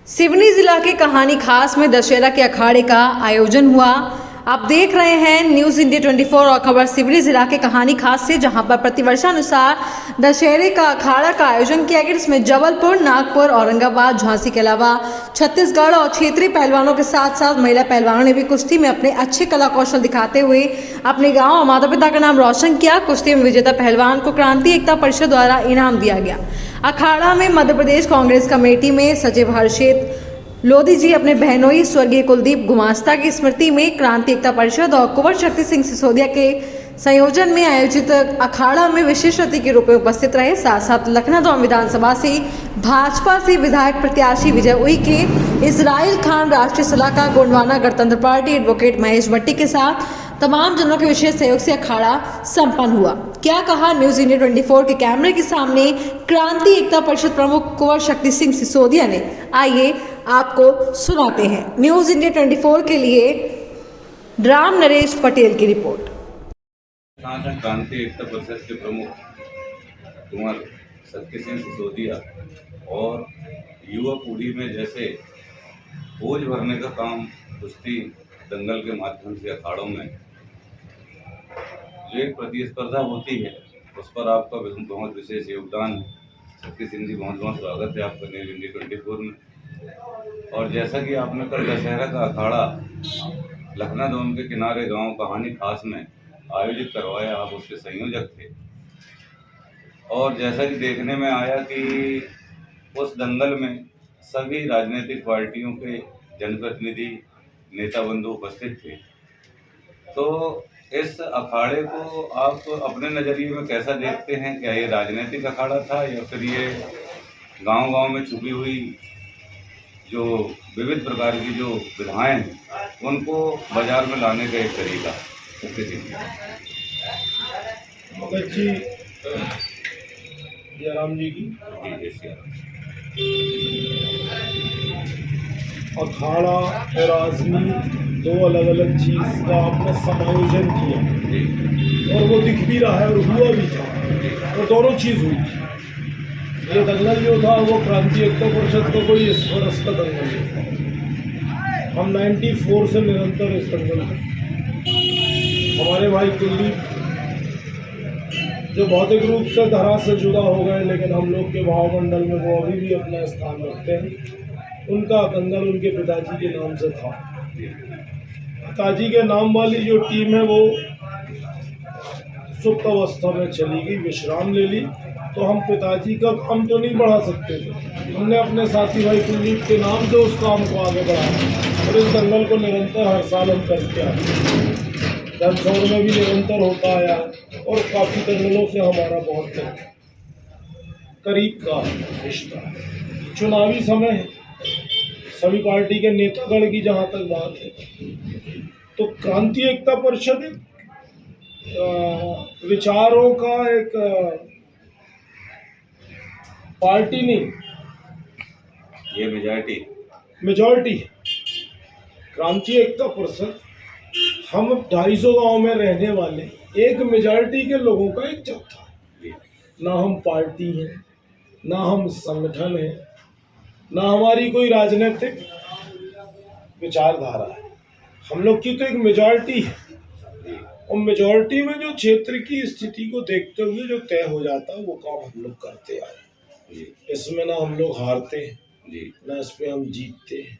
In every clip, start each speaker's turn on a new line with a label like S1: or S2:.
S1: सिवनी जिला के कहानी खास में दशहरा के अखाड़े का आयोजन हुआ। आप देख रहे हैं न्यूज़ इंडिया 24 और खबर सिवनी जिला के कहानी खास से, जहां पर प्रतिवर्षानुसार दशहरे का अखाड़ा का आयोजन किया गया। इसमें जबलपुर, नागपुर, औरंगाबाद, झांसी के अलावा छत्तीसगढ़ और क्षेत्रीय पहलवानों के साथ साथ महिला पहलवानों ने भी कुश्ती में अपने अच्छे कला कौशल दिखाते हुए अपने गाँव और माता पिता का नाम रोशन किया। कुश्ती में विजेता पहलवान को क्रांति एकता परिषद द्वारा इनाम दिया गया। अखाड़ा में मध्य प्रदेश कांग्रेस कमेटी में सचिव हर्षित लोधी जी अपने बहनोई स्वर्गीय कुलदीप गुमास्ता की स्मृति में क्रांति एकता परिषद और कुंवर शक्ति सिंह सिसोदिया के संयोजन में आयोजित अखाड़ा में विशेष अतिथि के रूप में उपस्थित रहे। साथ साथ लखनऊ विधानसभा से भाजपा से विधायक प्रत्याशी विजय उइके, इजराइल खान, राष्ट्रीय सलाहकार गोंडवाना गणतंत्र पार्टी एडवोकेट महेश भट्टी के साथ तमाम जनों के विशेष सहयोग से अखाड़ा संपन्न हुआ। क्या कहा न्यूज़ इंडिया 24 के कैमरे के सामने क्रांति एकता परिषद प्रमुख कुंवर शक्ति सिंह सिसोदिया ने, आइए आपको सुनाते हैं। न्यूज़ इंडिया 24 के लिए राम नरेश पटेल की रिपोर्ट।
S2: क्रांति एकता परिषद के प्रमुख कुंवर शक्ति सिंह सिसोदिया और युवा पीढ़ी में जैसे बोझ भरने का काम कुश्ती दंगल के माध्यम से अखाड़ों में जो एक प्रतिस्पर्धा होती है, उस पर आपका बहुत विशेष योगदान है। शक्ति सिंह जी, बहुत बहुत स्वागत है आपका न्यूज़ इंडिया 24 में। और जैसा कि आपने कल दशहरा का अखाड़ा लखनऊ के किनारे गांव कहानी खास में आयोजित करवाया, आप उसके संयोजक थे। और जैसा कि देखने में आया कि उस दंगल में सभी राजनीतिक पार्टियों के जनप्रतिनिधि, नेता बंधु उपस्थित थे। तो इस अखाड़े को आप अपने नज़रिए में कैसा देखते हैं? क्या ये राजनीतिक अखाड़ा था या फिर ये गांव-गांव में छुपी हुई जो विविध प्रकार की जो विधाएं हैं उनको बाजार में लाने का एक तरीका?
S3: भगत जी, जयराम जी की अखाड़ा और राजनीति दो अलग अलग चीज़ का आपने समायोजन किया और वो दिख भी रहा है और हुआ भी था, और दोनों चीज़ हुई। ये दंगल जो था वो क्रांति एकता परिषद का कोई इस वर्ष का दंगल नहीं था। हम 94 से निरंतर इस दंगल में, हमारे भाई कुलदीप जो भौतिक रूप से धरा से जुदा हो गए, लेकिन हम लोग के भावमंडल में वो अभी भी अपना स्थान रखते हैं। उनका दंगल उनके पिताजी के नाम से था। पिताजी के नाम वाली जो टीम है वो सुप्त अवस्था में चली गई, विश्राम ले ली। तो हम पिताजी का काम तो नहीं बढ़ा सकते थे, हमने अपने साथी भाई कुलदीप के नाम से उस काम को आगे बढ़ाया और इस दंगल को निरंतर हर साल हम करते आए। धनसौर में भी निरंतर होता आया और काफ़ी दंगलों से हमारा बहुत करीब का रिश्ता है। चुनावी समय है, सभी पार्टी के नेतागण की जहाँ तक बात है, तो क्रांति एकता परिषद विचारों का एक पार्टी नहीं,
S2: ये
S3: मेजॉरिटी है। क्रांति एकता परिषद हम 250 गांव में रहने वाले एक मेजॉरिटी के लोगों का एक जत्था है। ना हम पार्टी हैं, ना हम संगठन है, ना हमारी कोई राजनीतिक विचारधारा है। हम लोग की तो एक मेजॉरिटी है, और मेजॉरिटी में जो क्षेत्र की स्थिति को देखते हुए जो तय हो जाता है वो काम हम लोग करते आए। इसमें ना हम लोग हारते हैं, ना इस पे हम जीतते हैं,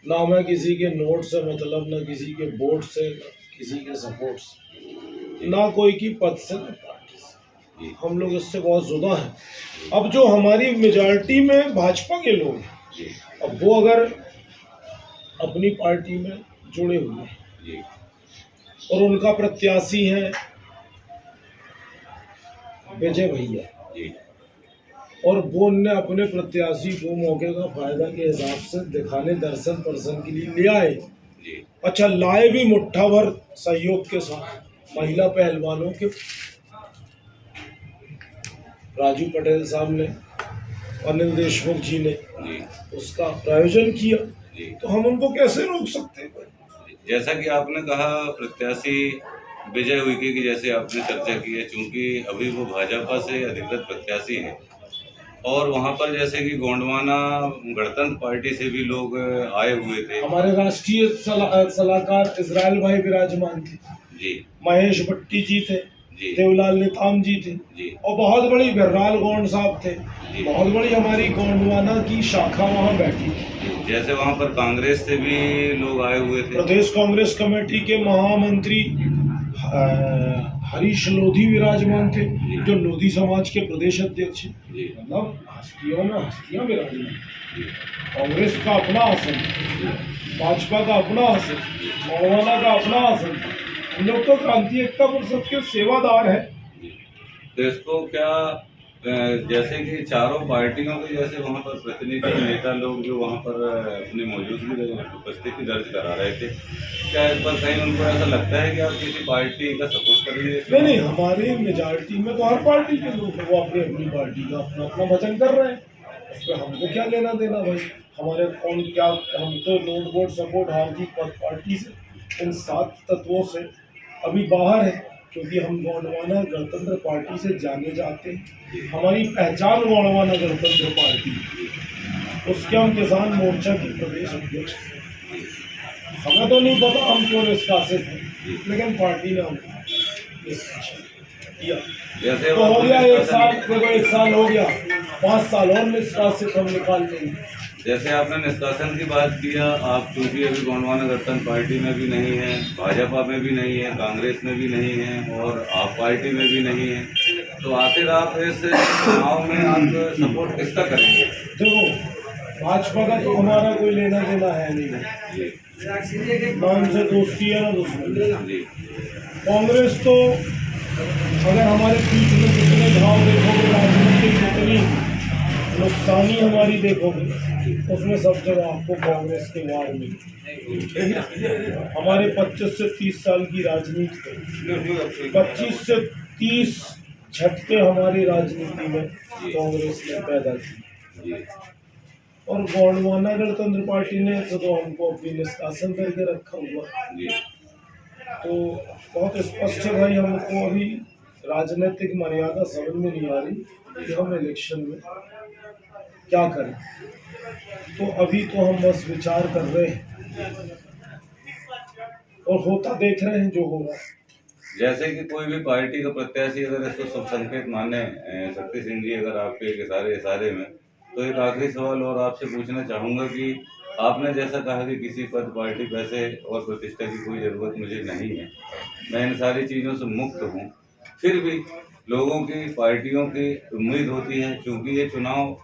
S3: ना हमें किसी के नोट से मतलब, ना किसी के वोट से, ना किसी के सपोर्ट से, ना कोई की पद से, ना पार्टी से। हम लोग इससे बहुत जुदा हैं। अब जो हमारी मेजॉरिटी में भाजपा के लोग हैं, अब वो अगर अपनी पार्टी में जुड़े हुए हैं और उनका प्रत्याशी है विजय भैया, और वो ने अपने प्रत्याशी को मौके का फायदा के हिसाब से दिखाने दर्शन के लिए ले आए। अच्छा, लाए भी मुट्ठा भर सहयोग के साथ महिला पहलवानों के, राजू पटेल साहब ने, अनिल देशमुख जी ने उसका प्रायोजन किया, तो हम उनको कैसे रोक सकते हैं?
S2: जैसा कि आपने कहा प्रत्याशी विजय उइके की जैसे आपने चर्चा की है, चूंकि अभी वो भाजपा से अधिकृत प्रत्याशी हैं और वहाँ पर जैसे कि गोंडवाना गणतंत्र पार्टी से भी लोग आए हुए थे।
S3: हमारे राष्ट्रीय सलाहकार इजराइल भाई विराजमान थे,
S2: जी
S3: महेश भट्टी जी थे,
S2: जी
S3: देवलाल नेताम जी थे,
S2: जी
S3: और बहुत बड़ी बिरलाल गोंड साहब थे।
S2: जी।
S3: बहुत बड़ी हमारी गोंडवाना की शाखा वहाँ बैठी थी।
S2: जी। जैसे वहाँ पर कांग्रेस से भी लोग आए हुए थे।
S3: प्रदेश कांग्रेस कमेटी के महामंत्री हरीश लोधी विराजमान थे, जो लोधी समाज के प्रदेश अध्यक्ष हैं।
S2: जी
S3: मतलब हस्तियों में हस्तियां विराजमान।
S2: जी
S3: कांग्रेस का अपना आसन, भाजपा का अपना आसन, गोंडवाना का अपना आसन। हम लोग तो क्रांति एकता परिषद के सेवादार हैं।
S2: तो इसको क्या जैसे कि चारों पार्टियों के जैसे वहाँ पर प्रतिनिधि नेता लोग जो वहाँ पर अपनी मौजूदगी उपस्थिति दर्ज करा रहे थे, क्या इस पर कहीं उनको ऐसा लगता है कि आप किसी पार्टी का सपोर्ट कर रही है?
S3: नहीं, हमारे मेजॉरिटी में तो हर पार्टी के लोग हैं, वो अपनी अपनी पार्टी का अपना अपना वचन कर रहे हैं। उसमें हमको क्या लेना देना भाई? हमारे कौन क्या, हम तो नोट वोट सपोर्ट हार की पार्टी से, इन 7 तत्वों से अभी बाहर है, क्योंकि हम गोंडवाना गणतंत्र पार्टी से जाने जाते हैं। हमारी पहचान गोंडवाना गणतंत्र पार्टी है। उसके हम किसान मोर्चा के प्रदेश अध्यक्ष हैं। हमें तो नहीं पता हम क्यों निष्कासित हैं, लेकिन पार्टी ने हमको निष्कासित किया।
S2: जैसे
S3: तो हो गया 1 साल, देखो 1 साल हो गया, 5 साल और निष्कासित हम निकाल देंगे।
S2: जैसे आपने निष्कासन की बात किया, आप चूंकि अभी गोंडवाना गणतंत्र पार्टी में भी नहीं है, भाजपा में भी नहीं है, कांग्रेस में भी नहीं है और आप पार्टी में भी नहीं है, तो आखिर आप इस चुनाव में आप सपोर्ट किसका करेंगे?
S3: देखो, भाजपा का तो हमारा कोई लेना देना है नहीं,
S2: जी
S3: ना उनसे दोस्ती है ना दुश्मनी।
S2: जी
S3: कांग्रेस तो अगर हमारे पीठ में कितने घाव देखोगे, राजनीतिक कितनी नुकसानी हमारी देखोगे, उसमें सब जगह आपको कांग्रेस के वार मिले। हमारे 25 से 30 साल की राजनीति, 25 से 30 झटके हमारी राजनीति में कांग्रेस ने पैदा की, और गोंडवाना गणतंत्र पार्टी ने तो हमको अपनी निष्कासन करके रखा हुआ।
S2: जी
S3: तो बहुत स्पष्ट है भाई, हमको अभी राजनीतिक मर्यादा समझ में नहीं आ रही कि हम इलेक्शन में क्या करें। तो अभी तो हम बस विचार कर रहे हैं और होता देख रहे हैं जो हो रहा है।
S2: जैसे कि कोई भी पार्टी का प्रत्याशी अगर इसको सब संकेत माने, शक्ति सिंह जी अगर आपके एक इशारे में, तो एक आखिरी सवाल और आपसे पूछना चाहूँगा कि आपने जैसा कहा कि किसी पद, पार्टी, पैसे और प्रतिष्ठा की कोई ज़रूरत मुझे नहीं है, मैं इन सारी चीज़ों से मुक्त हूँ, फिर भी लोगों की, पार्टियों की उम्मीद होती है, क्योंकि ये चुनाव